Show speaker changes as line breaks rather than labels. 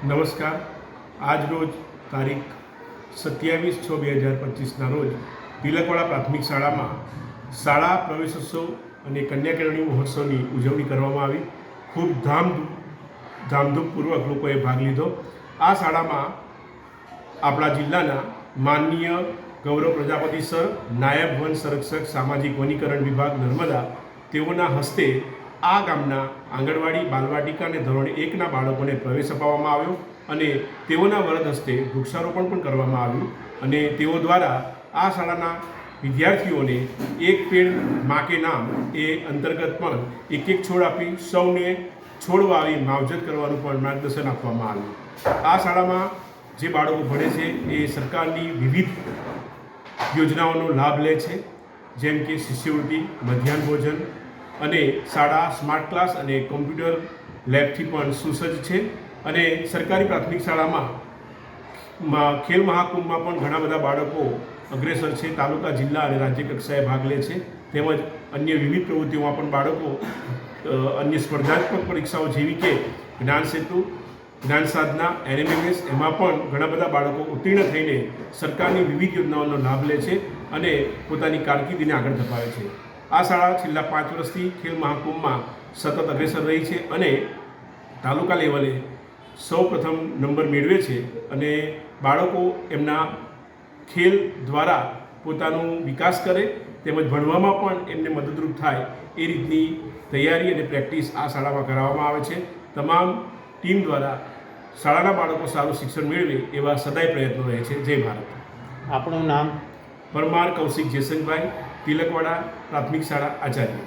નમસ્કાર. આજ રોજ તારીખ 27/6/2025ના રોજ તિલકવાડા પ્રાથમિક શાળામાં શાળા પ્રવેશોત્સવ અને કન્યા કેળવણી મહોત્સવની ઉજવણી કરવામાં આવી. ખૂબ ધામધૂમપૂર્વક લોકોએ ભાગ લીધો. આ શાળામાં આપણા જિલ્લાના માનનીય ગૌરવ પ્રજાપતિ સર, નાયબ વન સંરક્ષક સામાજિક વનીકરણ વિભાગ નર્મદા, તેઓના હસ્તે આ ગામના આંગણવાડી, બાલવાટિકા અને ધોરણ 1ના બાળકોને પ્રવેશ અપાવવામાં આવ્યો અને તેઓના વરદ હસ્તે વૃક્ષારોપણ પણ કરવામાં આવ્યું અને તેઓ દ્વારા આ શાળાના વિદ્યાર્થીઓને એક પેડ માં કે નામ એ અંતર્ગત પણ એક છોડ આપી સૌને છોડ વાવી માવજત કરવાનું પણ માર્ગદર્શન આપવામાં આવ્યું. આ શાળામાં જે બાળકો ભણે છે એ સરકારની વિવિધ યોજનાઓનો લાભ લે છે, જેમ કે શિષ્યવૃત્તિ, મધ્યાહન ભોજન અને શાળા સ્માર્ટ ક્લાસ અને કોમ્પ્યુટર લેબથી પણ સુસજ્જ છે. અને સરકારી પ્રાથમિક શાળામાં ખેલ મહાકુંભમાં પણ ઘણા બધા બાળકો અગ્રેસર છે. તાલુકા, જિલ્લા અને રાજ્ય કક્ષાએ ભાગ લે છે. તેમજ અન્ય વિવિધ પ્રવૃત્તિઓમાં પણ બાળકો અન્ય સ્પર્ધાત્મક પરીક્ષાઓ જેવી કે જ્ઞાન સેતુ, જ્ઞાન સાધના, NMMS એમાં પણ ઘણા બધા બાળકો ઉત્તીર્ણ થઈને સરકારની વિવિધ યોજનાઓનો લાભ લે છે અને પોતાની કારકિર્દીને આગળ ધપાવે છે. આ શાળા છેલ્લા 5 વર્ષથી ખેલ મહાકુંભમાં સતત અગ્રેસર રહી છે અને તાલુકા લેવલે સૌ પ્રથમ નંબર મેળવે છે અને બાળકો એમના ખેલ દ્વારા પોતાનો વિકાસ કરે તેમજ ભણવામાં પણ એમને મદદરૂપ થાય એ રીતની તૈયારી અને પ્રેક્ટિસ આ શાળામાં કરાવવામાં આવે છે. તમામ ટીમ દ્વારા શાળાના બાળકો સારું શિક્ષણ મેળવે એવા સદાય પ્રયત્નો રહે છે. જય ભારત.
આપણું નામ?
પરમાર કૌશિક જેસંગભાઈ, તિલકવાડા પ્રાથમિક શાળા આચાર્ય.